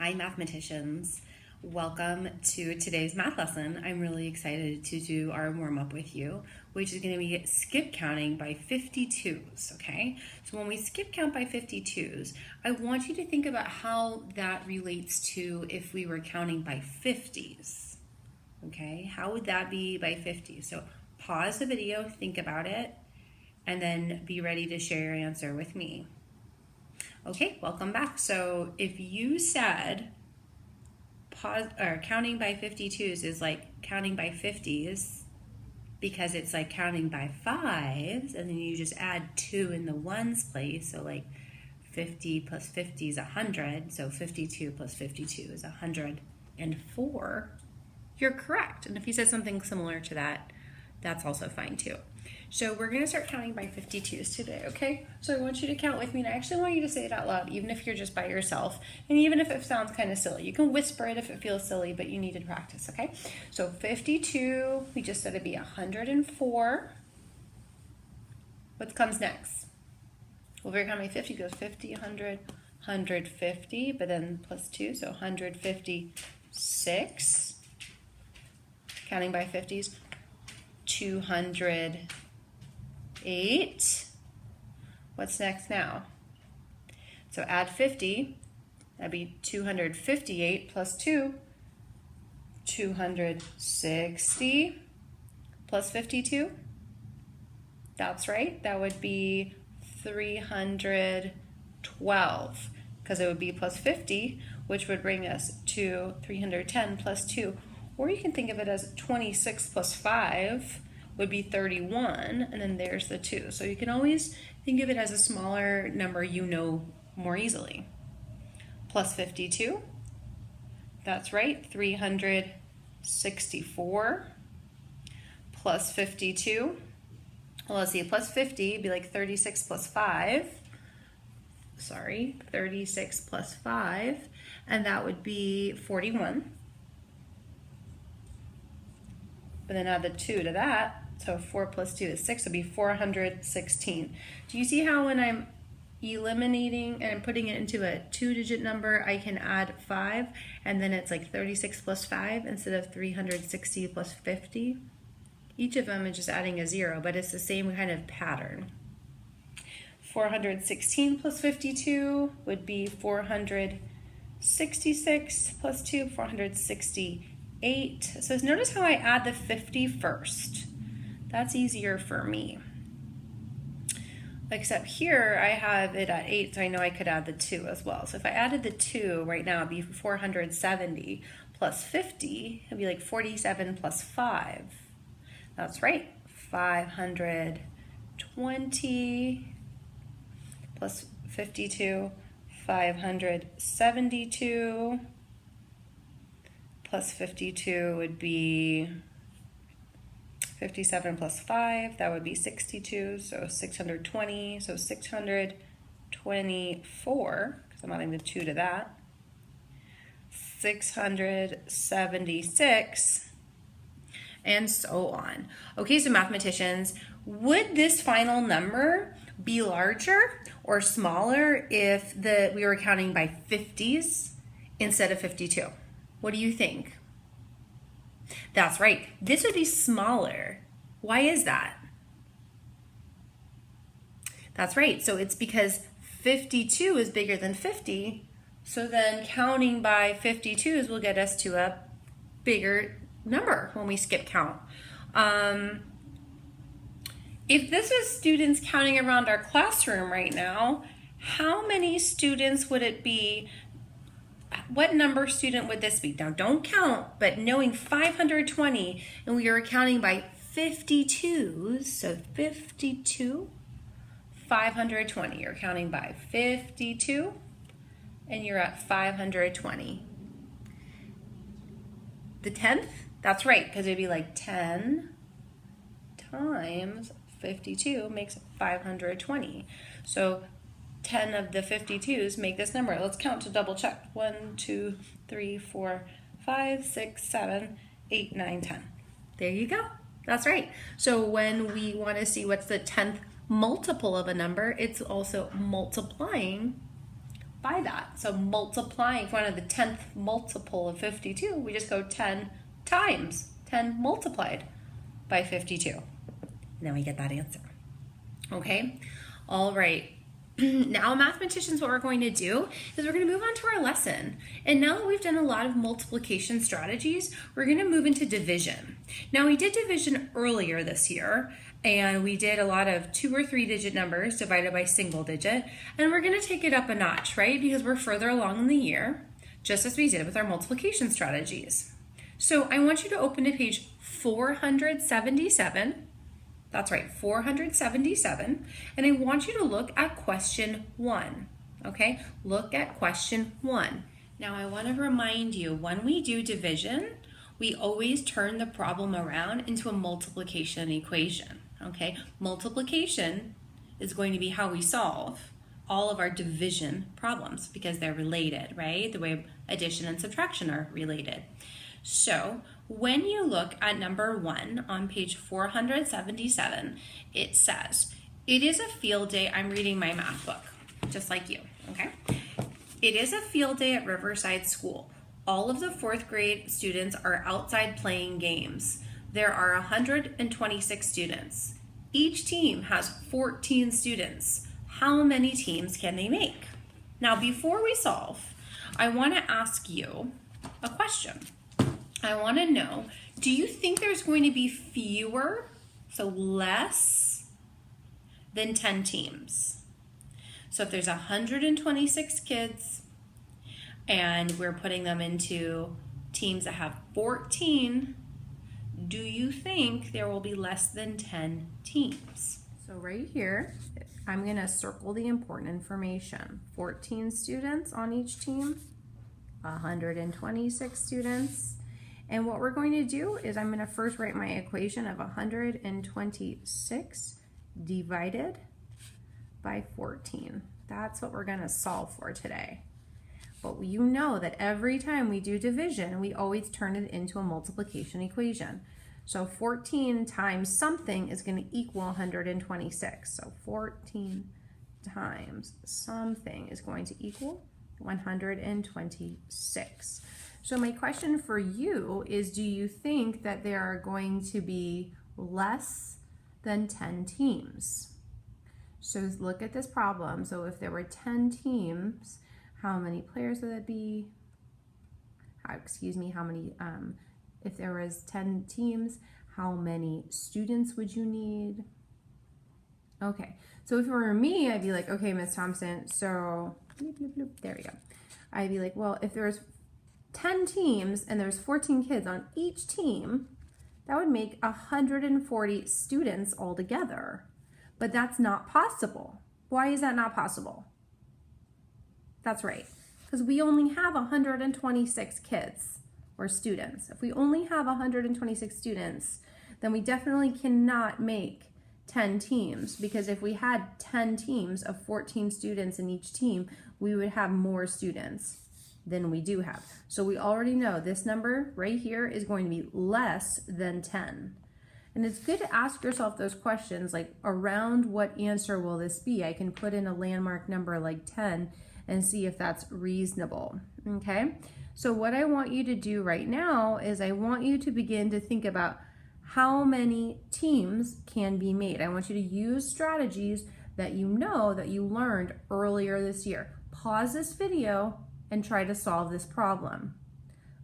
Hi mathematicians, welcome to today's math lesson. I'm really excited to do our warm-up with you, which is going to be skip counting by 52s, okay? So when we skip count by 52s, I want you to think about how that relates to if we were counting by 50s, okay? How would that be by 50s? So pause the video, think about it, and then be ready to share your answer with me. Okay, welcome back. So if you said counting by 52s is like counting by 50s because it's like counting by fives, and then you just add 2 in the ones place, so like 50 plus 50 is 100, so 52 plus 52 is 104, you're correct. And if you said something similar to that, that's also fine too. So we're going to start counting by 52s today, okay? So I want you to count with me, and I actually want you to say it out loud, even if you're just by yourself, and even if it sounds kind of silly. You can whisper it if it feels silly, but you need to practice, okay? So 52, we just said it'd be 104. What comes next? Well, if you're counting by 50, goes 50, 100, 150, but then plus 2, so 156. Counting by 50s, 208. What's next now? So add 50, that'd be 258 plus 2, 260 plus 52. That's right, that would be 312, because it would be plus 50, which would bring us to 310 plus 2. Or you can think of it as 26 plus 5 would be 31, and then there's the 2. So you can always think of it as a smaller number you know more easily. Plus 52, that's right, 364. Plus 52, well, let's see, plus 50 would be like 36 plus 5. Sorry, 36 plus 5, and that would be 41. But then add the 2 to that, so 4 plus 2 is 6, it would be 416. Do you see how when I'm eliminating and putting it into a 2-digit number, I can add 5, and then it's like 36 plus 5 instead of 360 plus 50? Each of them is just adding a 0, but it's the same kind of pattern. 416 plus 52 would be 466 plus 2, 468. So notice how I add the 50 first. That's easier for me. Except here I have it at 8, so I know I could add the 2 as well. So if I added the 2 right now, it'd be 470 plus 50. It'd be like 47 plus 5. That's right, 520 plus 52, 572. Plus 52 would be 57 plus 5, that would be 62, so 620, so 624, because I'm adding the 2 to that, 676, and so on. Okay, so mathematicians, would this final number be larger or smaller if we were counting by 50s instead of 52? What do you think? That's right, this would be smaller. Why is that? That's right, so it's because 52 is bigger than 50, so then counting by 52s will get us to a bigger number when we skip count. If this was students counting around our classroom right now, how many students would it be? What number student would this be? Now don't count, but knowing 520 and we are counting by 52s, so 52, 520. You're counting by 52 and you're at 520. The 10th? That's right, because it'd be like 10 times 52 makes 520. So 10 of the 52s make this number. Let's count to double check. 1, 2, 3, 4, 5, 6, 7, 8, 9, 10. There you go. That's right. So when we want to see what's the 10th multiple of a number, it's also multiplying by that. So multiplying, if we wanted the 10th multiple of 52, we just go 10 times 10 multiplied by 52. And then we get that answer. Okay, all right. Now, mathematicians, what we're going to do is we're going to move on to our lesson. And now that we've done a lot of multiplication strategies, we're going to move into division. Now, we did division earlier this year, and we did a lot of 2 or 3 digit numbers divided by single digit. And we're going to take it up a notch, right? Because we're further along in the year, just as we did with our multiplication strategies. So I want you to open to page 477. That's right, 477. And I want you to look at question 1, okay? Look at question 1. Now I want to remind you, when we do division, we always turn the problem around into a multiplication equation, okay? Multiplication is going to be how we solve all of our division problems because they're related, right? The way addition and subtraction are related. So when you look at number 1 on page 477, it says, it is a field day. I'm reading my math book, just like you, okay? It is a field day at Riverside School. All of the 4th grade students are outside playing games. There are 126 students. Each team has 14 students. How many teams can they make? Now, before we solve, I want to ask you a question. I want to know, do you think there's going to be fewer, so less than 10 teams? So if there's 126 kids and we're putting them into teams that have 14, do you think there will be less than 10 teams? So right here, I'm going to circle the important information. 14 students on each team, 126 students. And what we're going to do is I'm going to first write my equation of 126 divided by 14. That's what we're going to solve for today. But you know that every time we do division, we always turn it into a multiplication equation. So 14 times something is going to equal 126. So 14 times something is going to equal 126. So my question for you is, do you think that there are going to be less than 10 teams? So look at this problem. So if there were 10 teams, how many players would that be? If there was 10 teams, how many students would you need? Okay, so if it were me, I'd be like, okay, Miss Thompson, so, bloop, bloop, bloop, there we go. I'd be like, well, if there's 10 teams and there's 14 kids on each team, that would make 140 students altogether. But that's not possible. Why is that not possible? That's right, because we only have 126 kids or students. If we only have 126 students, then we definitely cannot make 10 teams, because if we had 10 teams of 14 students in each team, we would have more students than we do have. So we already know this number right here is going to be less than 10. And it's good to ask yourself those questions, like around what answer will this be? I can put in a landmark number like 10 and see if that's reasonable, okay? So what I want you to do right now is I want you to begin to think about how many teams can be made. I want you to use strategies that you know that you learned earlier this year. Pause this video and try to solve this problem.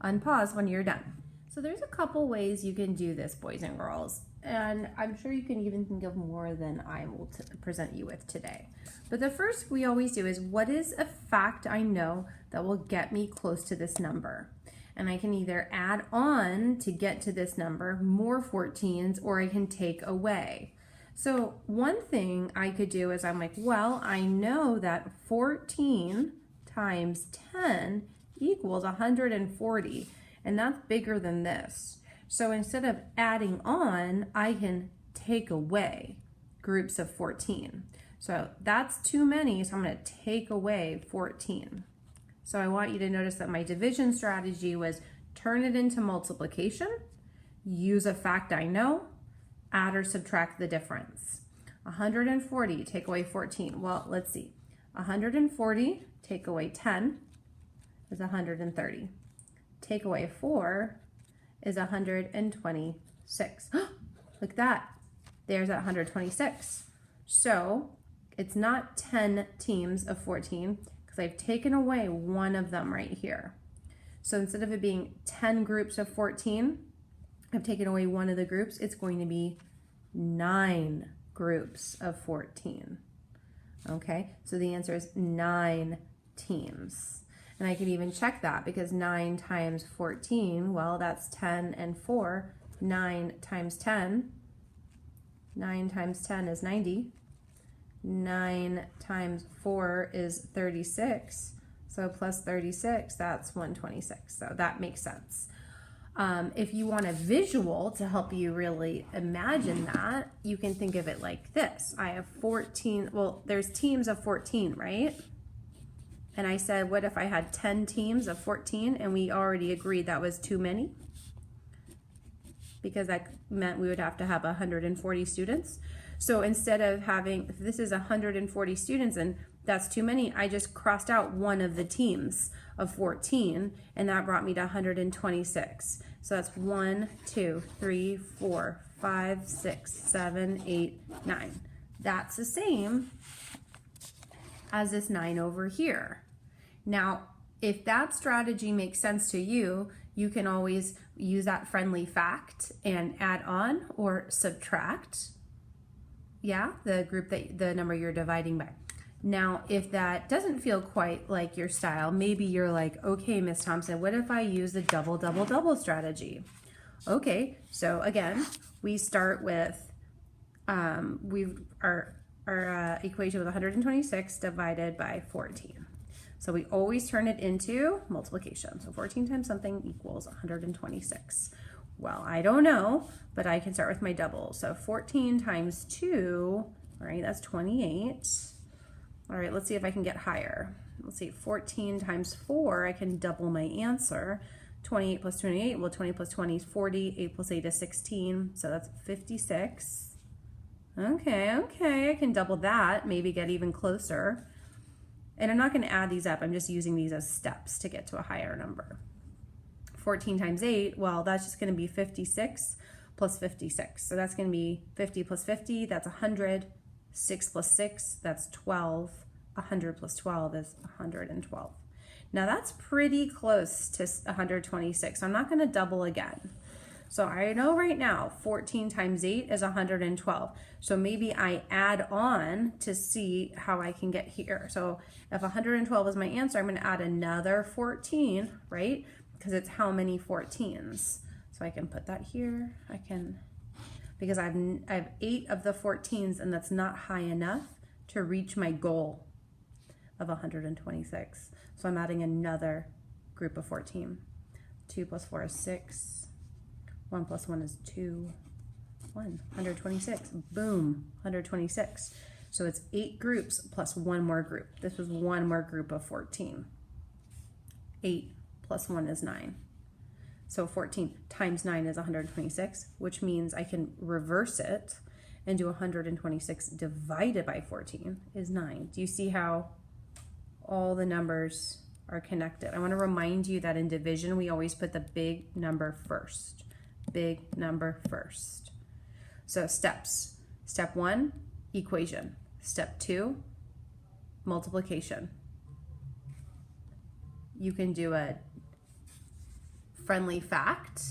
Unpause when you're done. So there's a couple ways you can do this, boys and girls, and I'm sure you can even think of more than I will present you with today. But the first we always do is, what is a fact I know that will get me close to this number? And I can either add on to get to this number, more 14s, or I can take away. So one thing I could do is I'm like, well, I know that 14 times 10 equals 140, and that's bigger than this. So instead of adding on, I can take away groups of 14. So that's too many, so I'm going to take away 14. So I want you to notice that my division strategy was turn it into multiplication, use a fact I know, add or subtract the difference. 140, take away 14. Well, let's see. 140 take away 10 is 130. Take away 4 is 126. Look at that. There's 126. So it's not 10 teams of 14 because I've taken away one of them right here. So instead of it being 10 groups of 14, I've taken away one of the groups. It's going to be 9 groups of 14. Okay, so the answer is 9 teams. And I could even check that because 9 times 14, well, that's 10 and 4. 9 times 10. 9 times 10 is 90. 9 times 4 is 36. So plus 36, that's 126. So that makes sense. If you want a visual to help you really imagine that, you can think of it like this. I have 14, well, there's teams of 14, right? And I said, what if I had 10 teams of 14? And we already agreed that was too many, because that meant we would have to have 140 students. So instead of having, if this is 140 students and that's too many, I just crossed out one of the teams of 14, and that brought me to 126. So that's 1, 2, 3, 4, 5, 6, 7, 8, 9. That's the same as this 9 over here. Now, if that strategy makes sense to you, you can always use that friendly fact and add on or subtract, the number you're dividing by. Now, if that doesn't feel quite like your style, maybe you're like, okay, Miss Thompson, what if I use the double, double, double strategy? Okay, so again, we start with, our equation with 126 divided by 14. So we always turn it into multiplication. So 14 times something equals 126. Well, I don't know, but I can start with my double. So 14 times 2, all right, that's 28. All right, let's see if I can get higher. Let's see, 14 times 4, I can double my answer. 28 plus 28, well, 20 plus 20 is 40. 8 plus 8 is 16, so that's 56. Okay, I can double that, maybe get even closer. And I'm not going to add these up, I'm just using these as steps to get to a higher number. 14 times 8, well, that's just going to be 56 plus 56. So that's going to be 50 plus 50, that's 100. 6 plus 6, that's 12. 100 plus 12 is 112. Now that's pretty close to 126. So I'm not going to double again. So I know right now 14 times 8 is 112. So maybe I add on to see how I can get here. So if 112 is my answer, I'm going to add another 14, right? Because it's how many 14s. So I can put that here. I can, because I have 8 of the 14s, and that's not high enough to reach my goal of 126. So I'm adding another group of 14. 2 plus 4 is 6. 1 plus 1 is 2. 126. Boom, 126. So it's 8 groups plus one more group. This was one more group of 14. 8 plus 1 is 9. So 14 times 9 is 126, which means I can reverse it and do 126 divided by 14 is 9. Do you see how all the numbers are connected? I want to remind you that in division, we always put the big number first. Big number first. So steps. Step 1, equation. Step 2, multiplication. You can do a friendly fact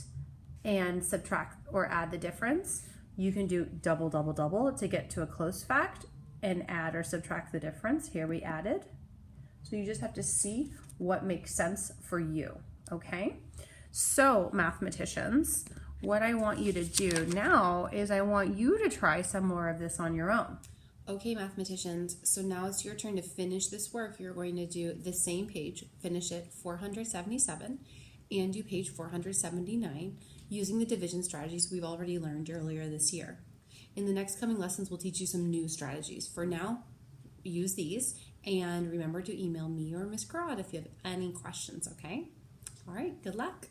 and subtract or add the difference. You can do double, double, double to get to a close fact and add or subtract the difference. Here we added. So you just have to see what makes sense for you, okay? So mathematicians, what I want you to do now is I want you to try some more of this on your own. Okay, mathematicians, so now it's your turn to finish this work. You're going to do the same page, finish it 477, and do page 479 using the division strategies we've already learned earlier this year. In the next coming lessons, we'll teach you some new strategies. For now, use these, and remember to email me or Miss Garrod if you have any questions, okay? All right, good luck.